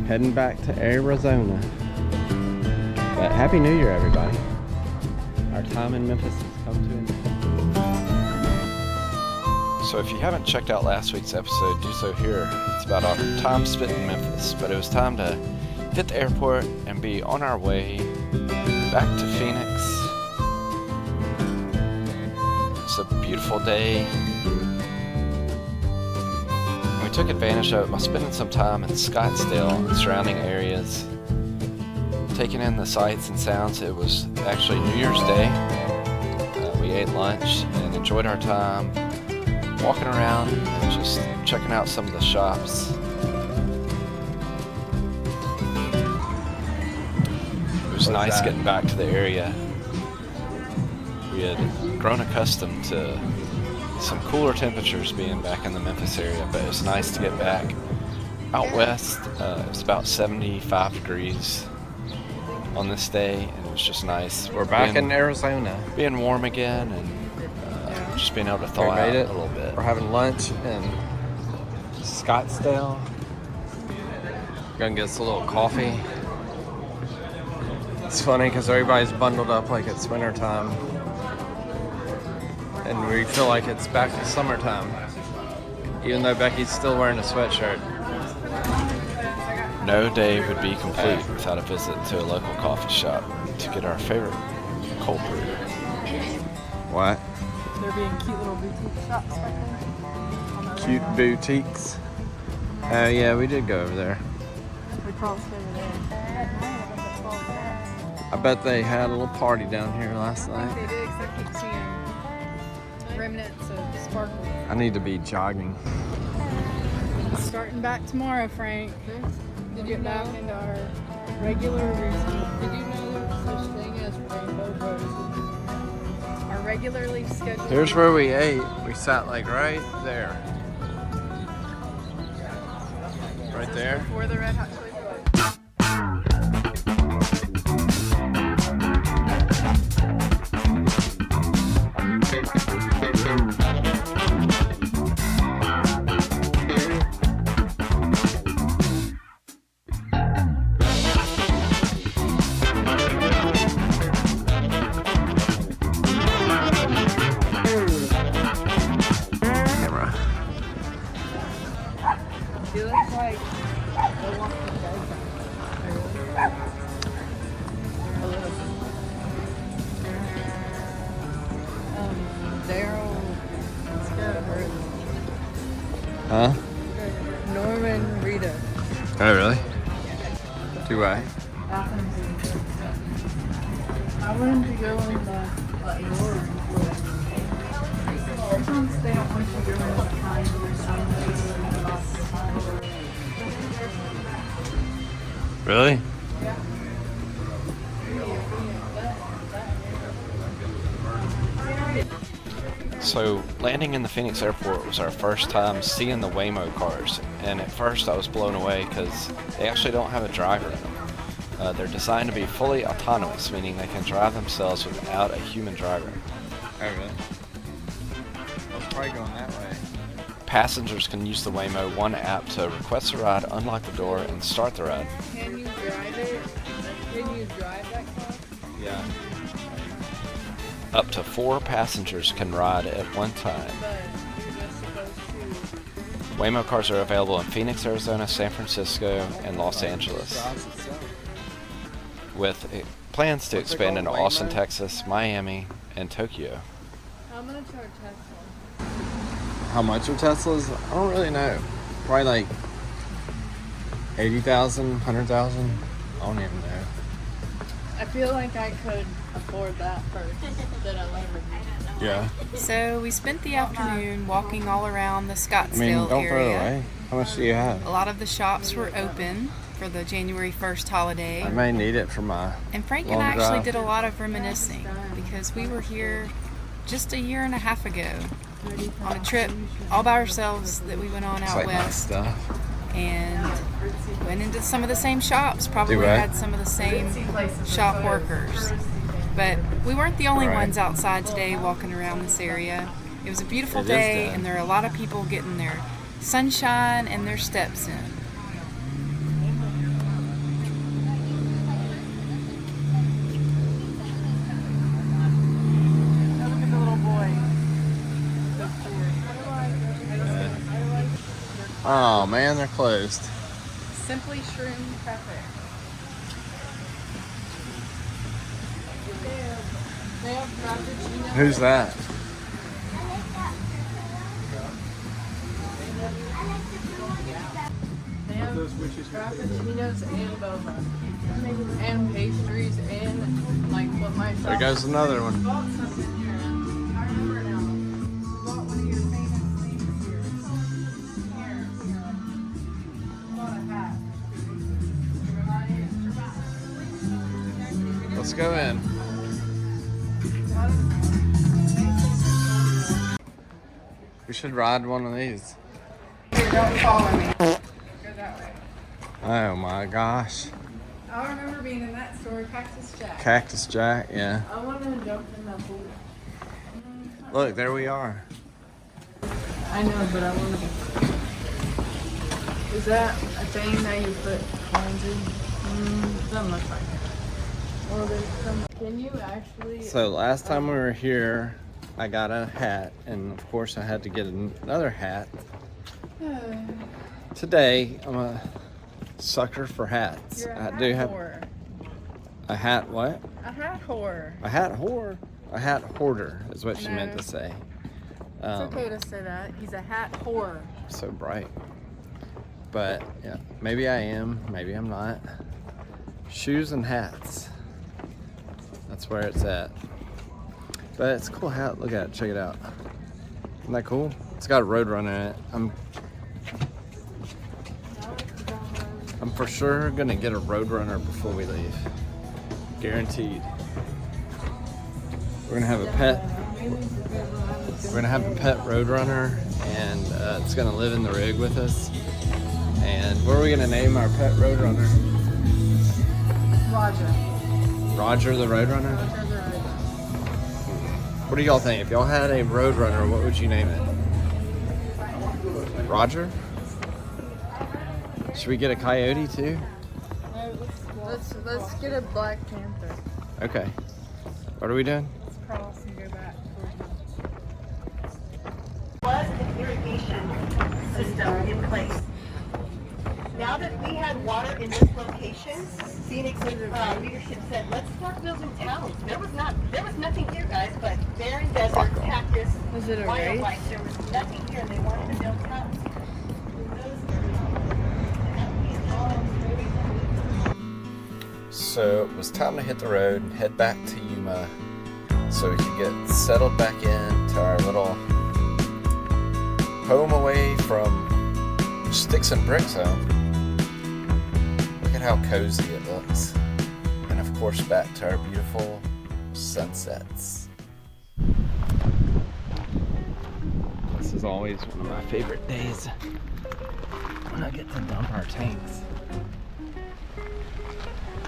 Heading back to Arizona. But Happy New Year, everybody. Our time in Memphis has come to an end. So if you haven't checked out last week's episode, do so here. It's about our time spent in Memphis, but it was time to hit the airport and be on our way back to Phoenix. It's a beautiful day. We took advantage of it by spending some time in Scottsdale and surrounding areas, taking in the sights and sounds. It was actually New Year's Day. We ate lunch and enjoyed our time walking around and just checking out some of the shops. It was nice getting back to the area. We had grown accustomed to some cooler temperatures being back in the Memphis area, but it was nice to get back. Out west, it was about 75 degrees on this day, and it was just nice. We're back in Arizona. Being warm again, and just being able to thaw out a little bit. We're having lunch in Scottsdale. Gonna get us a little coffee. It's funny because everybody's bundled up like it's winter time. And we feel like it's back to summertime, even though Becky's still wearing a sweatshirt. No day would be complete without a visit to a local coffee shop to get our favorite cold brew. What? There being cute little boutique shops back there. Cute boutiques. Oh yeah, we did go over there. We crossed over there. I bet they had a little party down here last night. They did, because I keep seeing remnants of sparkles. I need to be jogging. Starting back tomorrow, Frank. To get back into our regular routine. Did you know there was such thing as rainbow roses? Our regularly scheduled. Here's where we ate. We sat like right there. Right there. Before the Red Hot Chili Peppers. It looks like the Walking Dead. A little bit. Daryl. Huh? Norman Rita. Oh really? Do I? I wanted to go in the glory. Sometimes they don't want you to go in the kind of Really? So landing in the Phoenix airport was our first time seeing the Waymo cars, and at first I was blown away because they actually don't have a driver in them. They're designed to be fully autonomous, meaning they can drive themselves without a human driver. Oh really? I was probably going that way. Passengers can use the Waymo One app to request a ride, unlock the door, and start the ride. Can you drive it? Can you drive that car? Yeah. Up to 4 passengers can ride at one time. But you're just supposed to. Waymo cars are available in Phoenix, Arizona, San Francisco, and Los Angeles, with plans to expand into Austin, Texas, Miami, and Tokyo. How much are Tesla? How much are Teslas? I don't really know. Probably like 80,000, 100,000. I don't even know. I feel like I could afford that first than a Lamborghini. Yeah. So we spent the afternoon walking all around the Scottsdale I mean, don't throw it area. away. How much do you have? A lot of the shops were open for the January 1st holiday. I may need it for my And Frank long and I actually drive. did a lot of reminiscing because we were here just a year and a half ago on a trip all by ourselves that we went on It's out like my west stuff. and went into some of the same shops, probably Do what? had some of the same shop workers. But we weren't the only Right. ones outside today walking around this area. It was a beautiful It is day good. and there are a lot of people getting their sunshine and their steps in. Oh man, they're closed. Simply Shroom Cafe. They have Frappuccino. Who's that? They have Frappuccinos and boba. And pastries and like what my There goes another one. bought something here. I remember now. We bought one of your famous things here. Here. We bought a hat. Let's go in. We should ride one of these. Here, don't follow me. Go that way. Oh my gosh. I remember being in that store, Cactus Jack. Cactus Jack, yeah. I want to jump in that pool. Look, there we are. I know, but I want to. Is that a thing that you put coins in? Doesn't look like it. Well, there's some. Can you actually? So last time we were here, I got a hat, and of course I had to get another hat. Today, I'm a sucker for hats. You're a I hat do have whore. a hat. What? A hat whore. A hat whore? A hat hoarder is what she meant No. to say. It's okay to say that. He's a hat whore. So bright. But yeah, maybe I am, maybe I'm not. Shoes and hats. That's where it's at. But it's a cool hat. Look at it. Check it out. Isn't that cool? It's got a Roadrunner in it. I'm for sure gonna get a Roadrunner before we leave. Guaranteed. We're gonna have a pet. We're gonna have a pet Roadrunner, and it's gonna live in the rig with us. And what are we gonna name our pet Roadrunner? Roger. Roger the Roadrunner? Roger the Roger. What do y'all think? If y'all had a Roadrunner, what would you name it? Roger? Should we get a coyote too? Let's get a Black Panther. Okay. What are we doing? Let's cross and go back. Was an irrigation system in place. Now that we had water in this location, Phoenix leadership said, let's start building towns. There was nothing here, guys, but barren desert, cactus, Was it a wildlife. There was nothing here, and they wanted to build towns. So it was time to hit the road and head back to Yuma so we could get settled back into our little home away from sticks and bricks home. Look at how cozy it looks. And of course back to our beautiful sunsets. This is always one of my favorite days when I get to dump our tanks.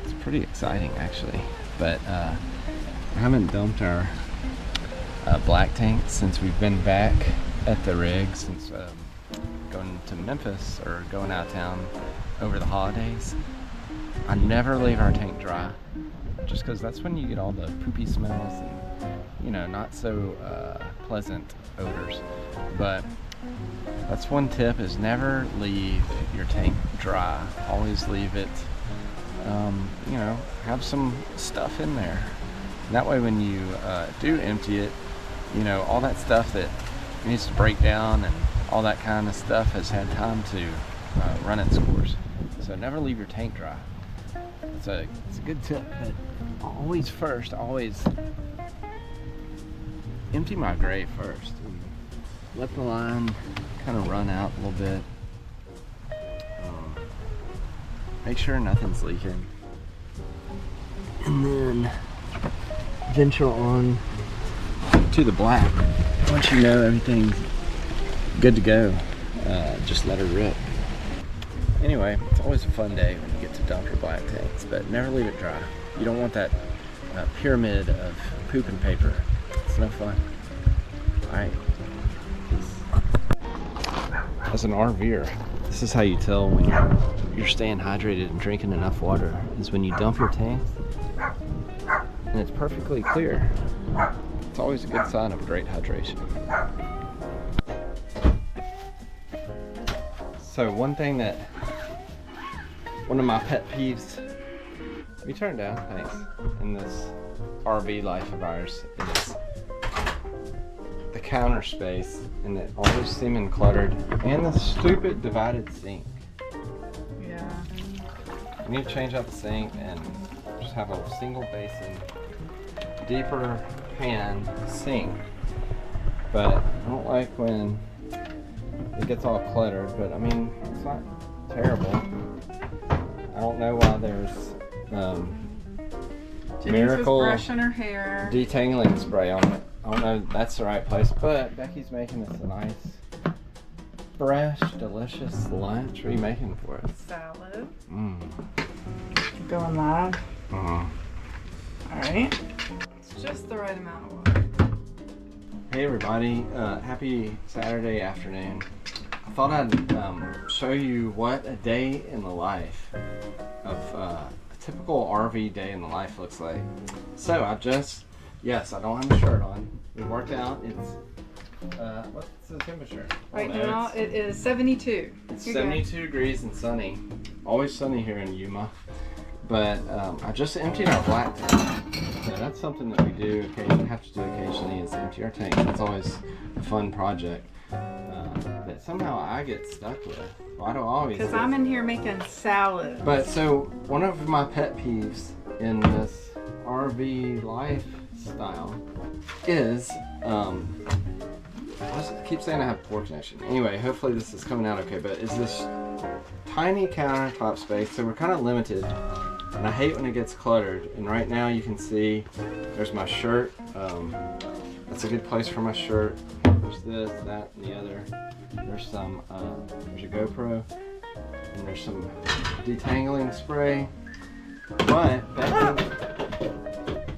It's pretty exciting actually, but I haven't dumped our black tanks since we've been back at the rig since going to Memphis or going out of town over the holidays. I never leave our tank dry just because that's when you get all the poopy smells and, you know, not so pleasant odors. But that's one tip, is never leave your tank dry. Always leave it, you know, have some stuff in there. And that way when you do empty it, you know, all that stuff that needs to break down and all that kind of stuff has had time to run its course. So never leave your tank dry. It's a good tip, but always empty my gray first. And let the line kind of run out a little bit. Make sure nothing's leaking. And then venture on to the black. Once you know everything's good to go, just let her rip. Anyway, it's always a fun day when you get to dump your black tanks, but never leave it dry. You don't want that pyramid of poop and paper. It's no fun. Alright. As an RVer, this is how you tell when you're staying hydrated and drinking enough water, is when you dump your tank and it's perfectly clear. It's always a good sign of great hydration. So one of my pet peeves, we turn it down, thanks, in this RV life of ours is the counter space and it always seeming cluttered and the stupid divided sink. Yeah. We need to change out the sink and just have a single basin, deeper pan sink. But I don't like when it gets all cluttered, but I mean, it's not terrible. I don't know why there's Miracle brushing her hair. detangling spray on it. I don't know if that's the right place, but Becky's making us a nice, fresh, delicious lunch. What are you making for us? Salad. Mmm. Going live. Uh-huh. Alright. It's just the right amount of water. Hey everybody, happy Saturday afternoon. I thought I'd show you what a day in the life of a typical RV day in the life looks like. So I don't have a shirt on. We worked out. It's what's the temperature? Right now it is 72. It's 72 degrees and sunny. Always sunny here in Yuma. But I just emptied our black tank. So that's something that we do have to do occasionally is empty our tank. It's always a fun project that somehow I get stuck with. Why do I always? Because I'm in here making salad. But so one of my pet peeves in this RV lifestyle is I keep saying I have poor connection. Anyway, hopefully this is coming out okay. But is this tiny countertop space? So we're kind of limited. And I hate when it gets cluttered. And right now you can see there's my shirt. That's a good place for my shirt. There's this, that, and the other. There's some, there's a GoPro. And there's some detangling spray. But, Becky,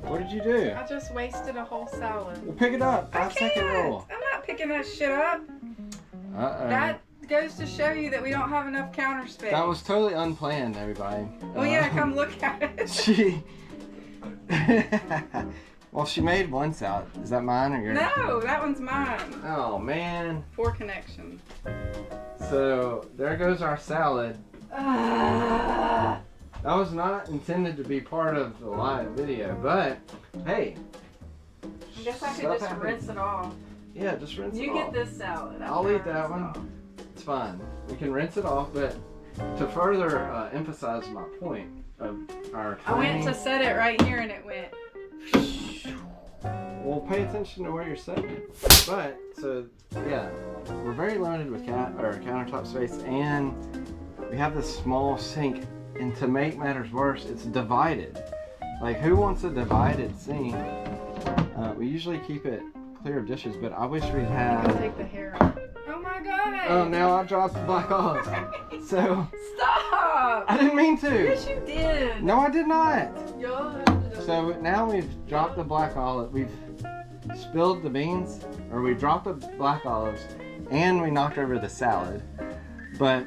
what did you do? I just wasted a whole salad. Well, pick it up. 5-second rule. I'm not picking that shit up. Uh-oh. That goes to show you that we don't have enough counter space. That was totally unplanned, everybody. Well, yeah, come look at it. She... Well, she made one salad. Is that mine or yours? No, that one's mine. Oh, man. Poor connection. So, there goes our salad. That was not intended to be part of the live video, but, hey. I guess I could just rinse it off. Yeah, just rinse it You off. get this salad. I'll eat that one. It's fine. We can rinse it off, but to further emphasize my point of our I went to set it right here and it went. Well, pay attention to where you're setting it. But, so, yeah, we're very limited with countertop space, and we have this small sink, and to make matters worse, it's divided. Like, who wants a divided sink? We usually keep it clear of dishes, but I wish we'd have... Take the hair off. Oh my god! Oh, now I dropped the black olives. So... Stop! I didn't mean to! Yes, you did! No, I did not! Yo. So now we've dropped the black olive, we've spilled the beans, or we dropped the black olives, and we knocked over the salad. But,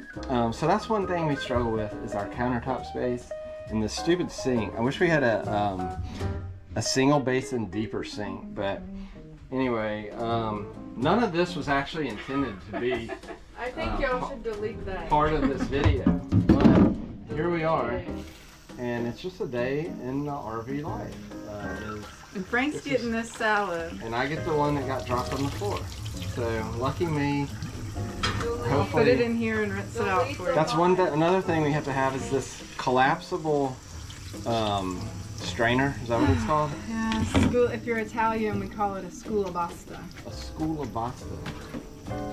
so that's one thing we struggle with is our countertop space and the stupid sink. I wish we had a single basin deeper sink, but anyway, none of this was actually intended to be I think y'all should delete that. part of this video, but here we are. And it's just a day in the RV life. And Frank's getting this salad. And I get the one that got dropped on the floor. So lucky me. I'll put it in here and rinse it out for you. That's another thing we have to have is this collapsible strainer. Is that what it's called? Yeah, if you're Italian, we call it a sculabasta. A sculabasta.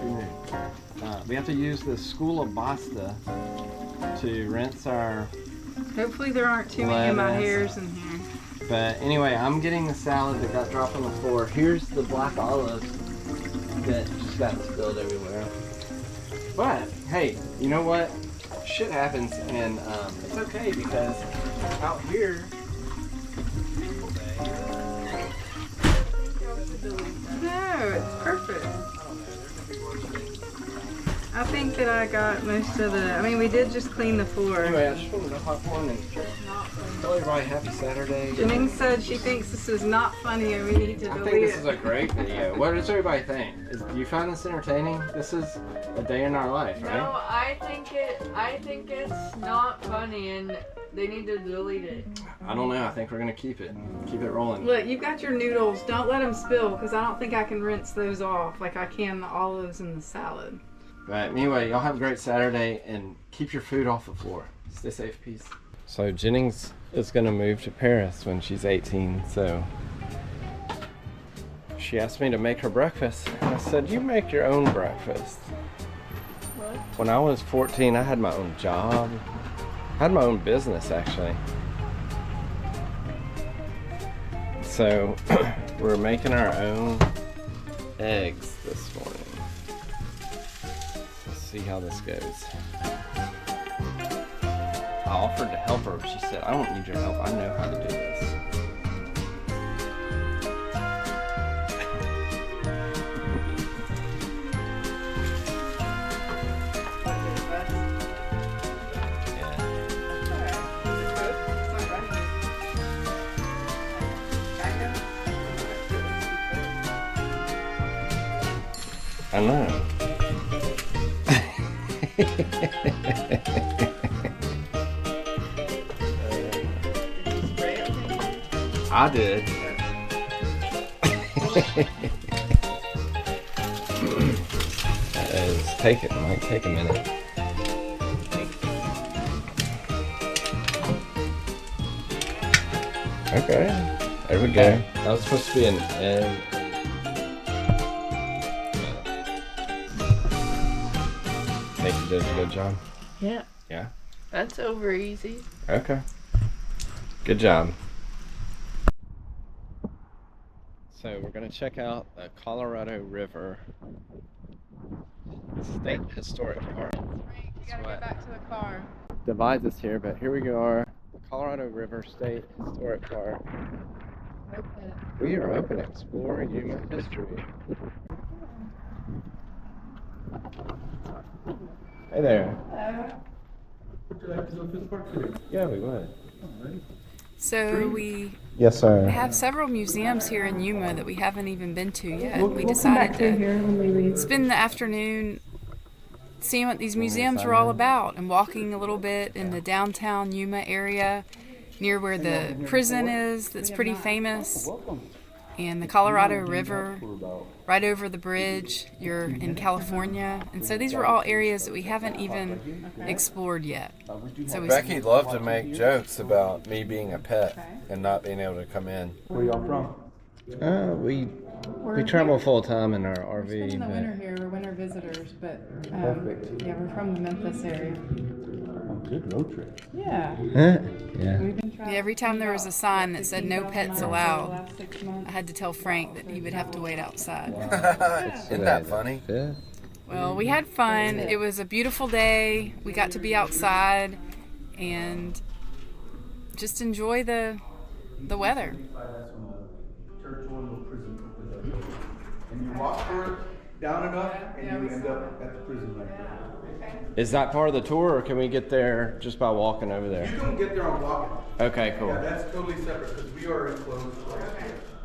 Too new. We have to use this sculabasta to rinse our... Hopefully there aren't too many of my hairs in here. But anyway, I'm getting the salad that got dropped on the floor. Here's the black olives that just got spilled everywhere. But, hey, you know what? Shit happens, and it's okay because out here... No, it's perfect. I think that I got most of the. I mean, we did just clean the floor. Anyway, I just wanted to hop on and tell everybody happy Saturday. Jennings said she thinks this is not funny and we need to I delete think this it. is a great video. What does everybody think? Do you find this entertaining? This is a day in our life, right? No, I think it's not funny and they need to delete it. I don't know. I think we're gonna keep it rolling. Look, you've got your noodles. Don't let them spill because I don't think I can rinse those off like I can the olives and the salad. But anyway, y'all have a great Saturday and keep your food off the floor. Stay safe, peace. So Jennings is gonna move to Paris when she's 18, so she asked me to make her breakfast. I said, you make your own breakfast. What? When I was 14, I had my own job. I had my own business, actually. So we're making our own eggs this morning. Let's see how this goes. I offered to help her, but she said, I don't need your help. I know how to do this. I know. I did. It might take a minute. Okay, there we go. That was supposed to be an egg. Think you did a good job? Yeah. Yeah? That's over easy. Okay. Good job. So we're going to check out the Colorado River State Historic Park. Frank, you gotta get back to the car. Divides us here, but here we are. Colorado River State Historic Park. We are open to explore Yuma history. Hey there. Hello. Would you like to go to the park today? Yeah, we would. So we Yes, sir. have several museums here in Yuma that we haven't even been to yet. We decided to spend the afternoon seeing what these museums were all about and walking a little bit in the downtown Yuma area near where the prison is that's pretty famous, and the Colorado River right over the bridge. You're in California, and so these were all areas that we haven't even explored yet. So we Becky loved to make jokes about me being a pet and not being able to come in. Where y'all from? We travel full time in our RV. Spending the winter here, we're winter visitors, but yeah, we're from the Memphis area. Good road trip. Yeah. Yeah. We've been trying. every time there was a sign that said no pets allowed, Last 6 months. I had to tell Frank that he would have to wait outside. Isn't that funny? Well, we had fun. It was a beautiful day. We got to be outside and just enjoy the weather. Territorial prison. And you walk for it down enough, and you end up at the prison right there. Is that part of the tour, or can we get there just by walking over You there? can get there on walking. Okay, cool. Yeah, that's totally separate because we are enclosed.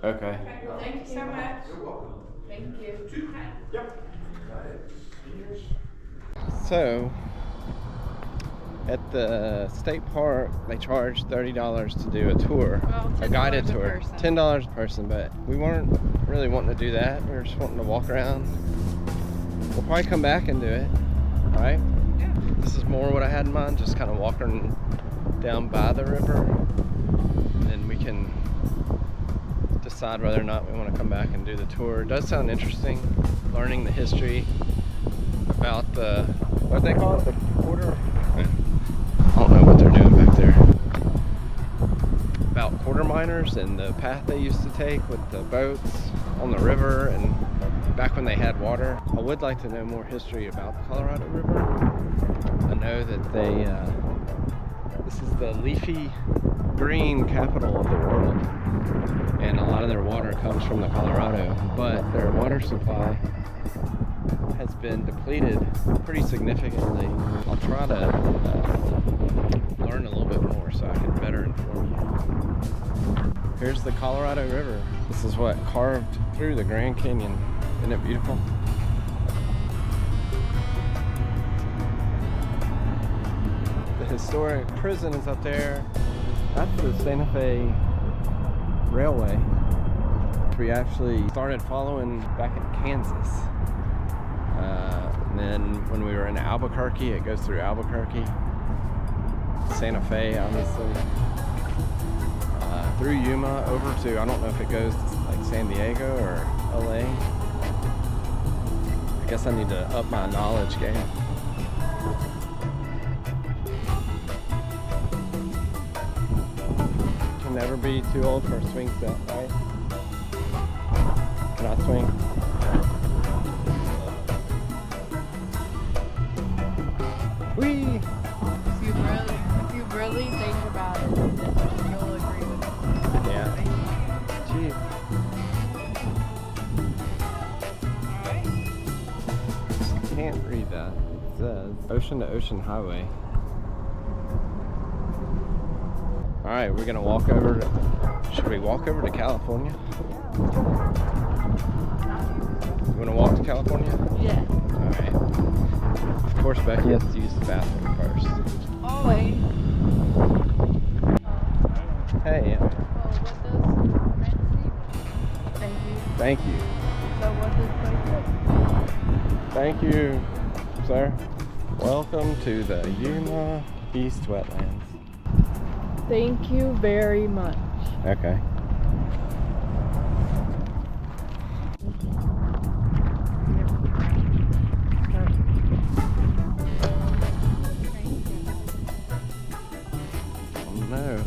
Okay. Thank you so much. You're welcome. Thank you. Yep. So, at the state park, they charge $30 to do a tour, Well, a guided $10 a tour. person. $10 a person, but we weren't really wanting to do that. We were just wanting to walk around. We'll probably come back and do it, right? Yeah. This is more what I had in mind, just kind of walking down by the river. And then we can decide whether or not we want to come back and do the tour. It does sound interesting, learning the history about the, what do they call it? The quarter? I don't know what they're doing back there. About quarter miners and the path they used to take with the boats on the river and back when they had water. I would like to know more history about the Colorado River. I know that they, this is the leafy green capital of the world, and a lot of their water comes from the Colorado, but their water supply has been depleted pretty significantly. I'll try to learn a little bit more so I can better inform you. Here's the Colorado River. This is what carved through the Grand Canyon. Isn't it beautiful? The historic prison is up there. That's the Santa Fe Railway. We actually started following back in Kansas. And then when we were in Albuquerque, it goes through Albuquerque. Santa Fe, obviously. Through Yuma over to, I don't know if it goes to like San Diego or LA. I guess I need to up my knowledge game. Can never be too old for a swing set, right? Can I swing? Whee! If you really think about it, you'll agree with me. Yeah. Gee. Can't read that. It says Ocean to Ocean Highway. Alright, we're gonna walk over to, should we walk over to California? You wanna walk to California? Yeah. Alright. Of course Becky has to use the bathroom first. Always. Hey, Thank you. thank you. So what this place Thank you, sir. Welcome to the Yuma East Wetlands. Thank you very much. Okay. Oh no.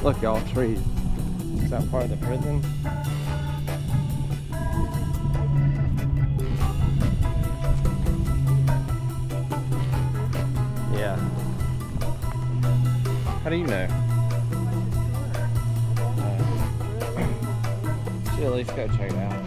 Look, y'all, trees. Is that part of the prison? Yeah. How do you know? Should at least go check it out.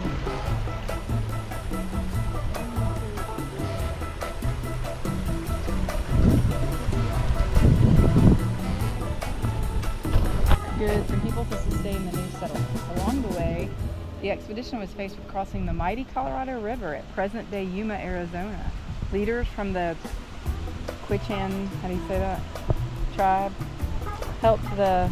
Goods and people to sustain the new settlements. Along the way, the expedition was faced with crossing the mighty Colorado River at present-day Yuma, Arizona. Leaders from the Quechan, how do you say that, tribe, helped the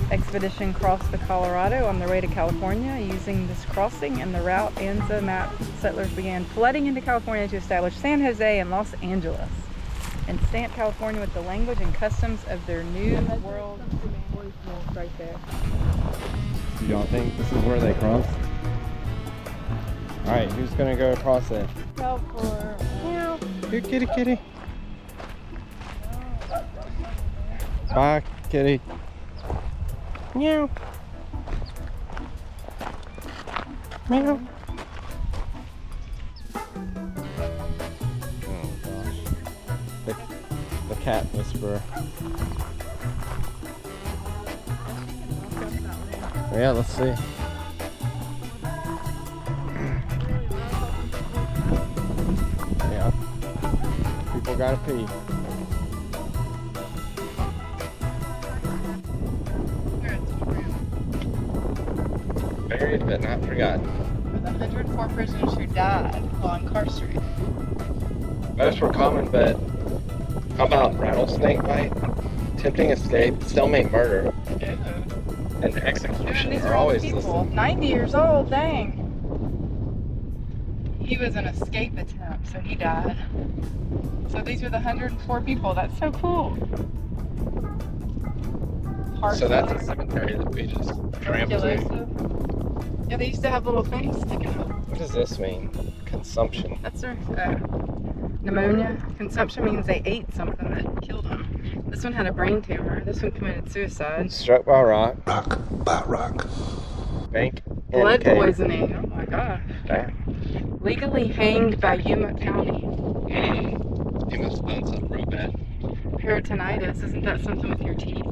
expedition cross the Colorado on their way to California. Using this crossing and the route Anza map, settlers began flooding into California to establish San Jose and Los Angeles and stamp California with the language and customs of their new world. Right there. Do y'all think this is where they cross? Alright, who's gonna go across it? Go for Meow. Here, kitty, kitty. Bye, kitty. Meow. Meow. Oh gosh. The cat whisperer. Yeah, let's see. Yeah. People gotta pee. Buried but not forgotten. For the 104 prisoners who died while incarcerated. Most were common, but how about rattlesnake bite, tempting escape, stalemate murder, and execution These are are all the always people. listed. 90 years old, dang. He was an escape attempt, so he died. So these are the 104 people. That's so cool. So that's a cemetery that we just trampled through. Yeah, they used to have little things sticking out. What does this mean? Consumption. That's their pneumonia. Consumption means they ate something that killed them. This one had a brain tumor. This one committed suicide. Struck by rock. Rock. Bank. Blood cave. poisoning. Oh my gosh. Damn. Legally hanged by Yuma County. He must have done something real bad. Peritonitis. Isn't that something with your teeth?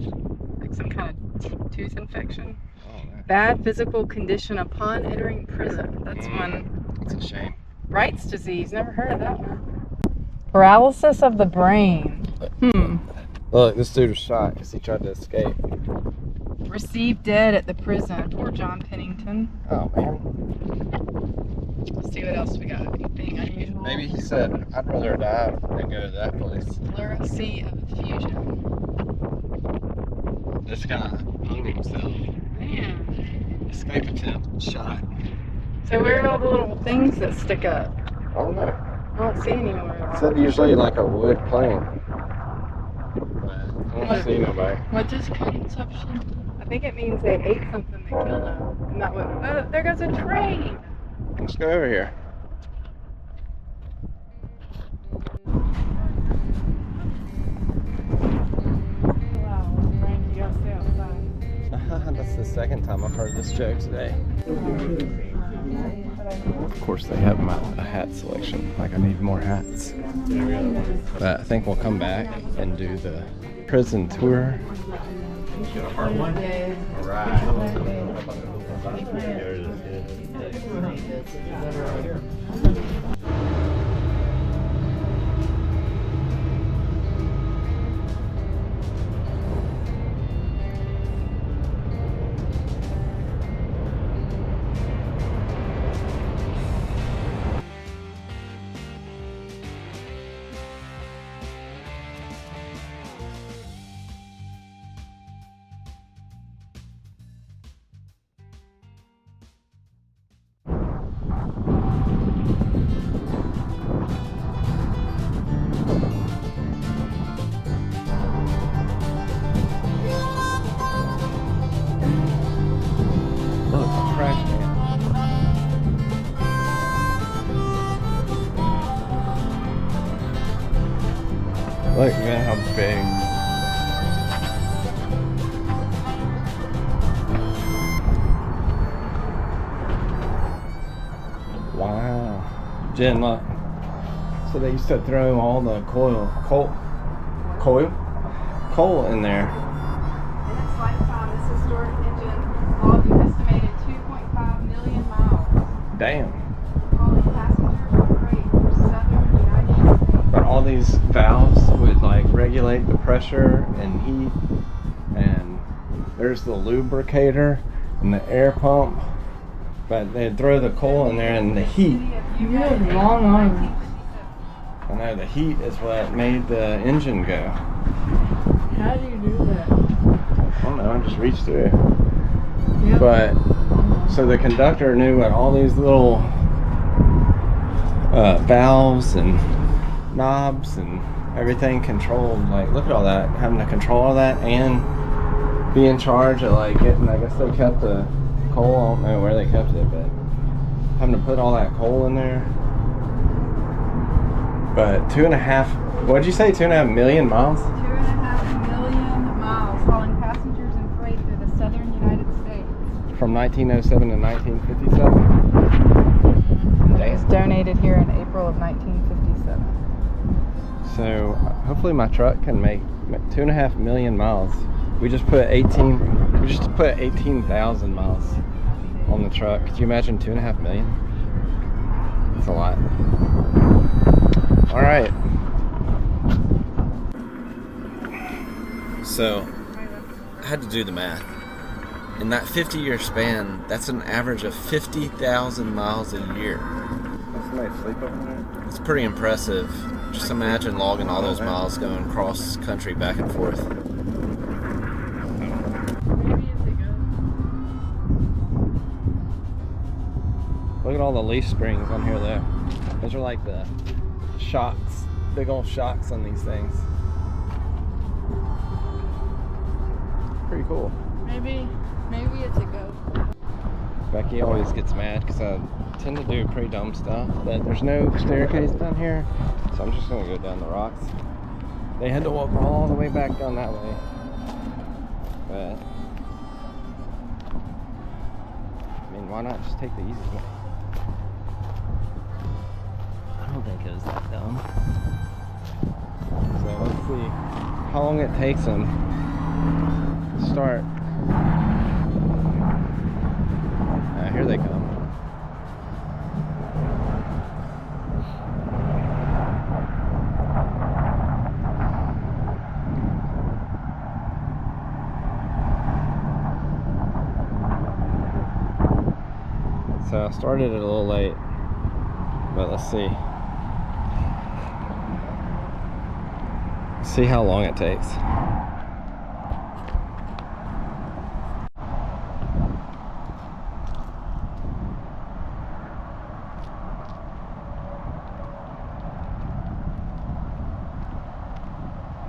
Like some kind of tooth infection? Oh, man. Bad physical condition upon entering prison. That's when It's a shame. Bright's disease. Never heard of that one. Paralysis of the brain. Look, this dude was shot because he tried to escape. Received dead at the prison. Poor John Pennington. Oh, man. Let's see what else we got. Anything unusual? Maybe he said, I'd rather die than go to that place. Pleurisy of fusion. Just kind of hung himself. Man. Escape attempt, shot. So where are all the little things that stick up? I don't know. I don't see anywhere. It said usually like a wood plank. But I don't see nobody. What is consumption? I think it means they ate something that killed them. And that would. Oh, there goes a train. Let's go over here. Wow, Frank, you gotta stay outside. That's the second time I've heard this joke today. Of course, they have a hat selection. Like, I need more hats. But I think we'll come back and do the prison tour. Look, a trash can. Look, man, how big. Wow. Jen, look. So they used to throw all the coal in there. In its lifetime, this historic engine logged an estimated 2.5 million miles, Damn. hauling passengers and freight for southern United States. But all these valves would like regulate the pressure and heat, and there's the lubricator and the air pump. But they'd throw the coal in there and the heat. You have long arms. I know the heat is what made the engine go. How do you do that? I don't know, I just reached through. Yep. But so the conductor knew what all these little valves and knobs and everything controlled. Like, look at all that, having to control all that and be in charge of like getting. I guess they kept the coal. I don't know where they kept it, but having to put all that coal in there. But 2.5. What'd you say? 2.5 million miles? 2.5 million miles hauling passengers and freight through the southern United States. From 1907 to 1957. It was donated here in April of 1957. So hopefully my truck can make 2.5 million miles. We just put 18,000 miles on the truck. Could you imagine 2.5 million? That's a lot. All right. So I had to do the math. In that 50-year span, that's an average of 50,000 miles a year. Somebody sleep over there? It's pretty impressive. Just imagine logging all those miles going cross country back and forth. Look at all the leaf springs on here though. Those are like the shocks, big old shocks on these things. Pretty cool. Maybe it's a go. Becky always gets mad because I tend to do pretty dumb stuff, but there's no staircase down here, so I'm just gonna go down the rocks. They had to walk all the way back down that way, but I mean, why not just take the easy way? I don't think it was that dumb. So let's see how long it takes them to start. Here they come. So I started it a little late, but let's see. See how long it takes.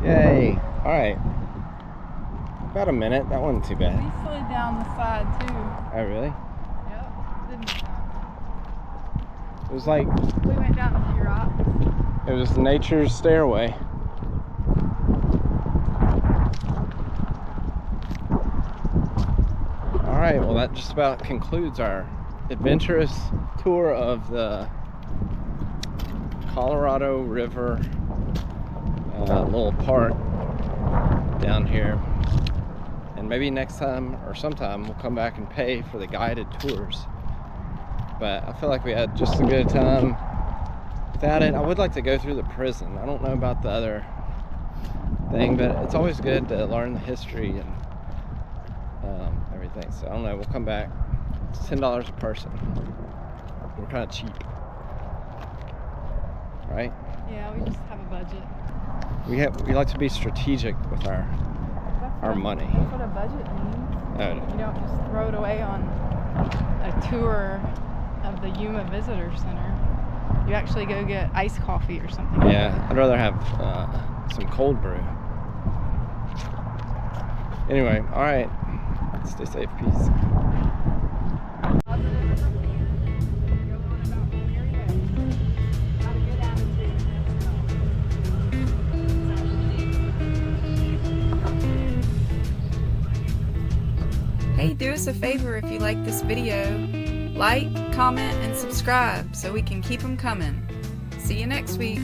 Yay! All right. About a minute. That wasn't too bad. We slid down the side too. Oh, really? Yep. Didn't It was like, we went down a few rocks. it was nature's stairway. All right, well, that just about concludes our adventurous tour of the Colorado River little park down here. And maybe next time or sometime we'll come back and pay for the guided tours. But I feel like we had just a good time without it. I would like to go through the prison. I don't know about the other thing, but it's always good to learn the history and everything. So I don't know, we'll come back. It's $10 a person. We're kind of cheap, right? Yeah, we just have a budget. We like to be strategic with our money. That's what a budget means. Oh, You don't just throw it away on a tour of the Yuma Visitor Center. You actually go get iced coffee or something. yeah, I'd rather have some cold brew. Anyway, all right. Stay safe. Peace. Hey, do us a favor if you like this video. Like, comment, and subscribe so we can keep them coming. See you next week.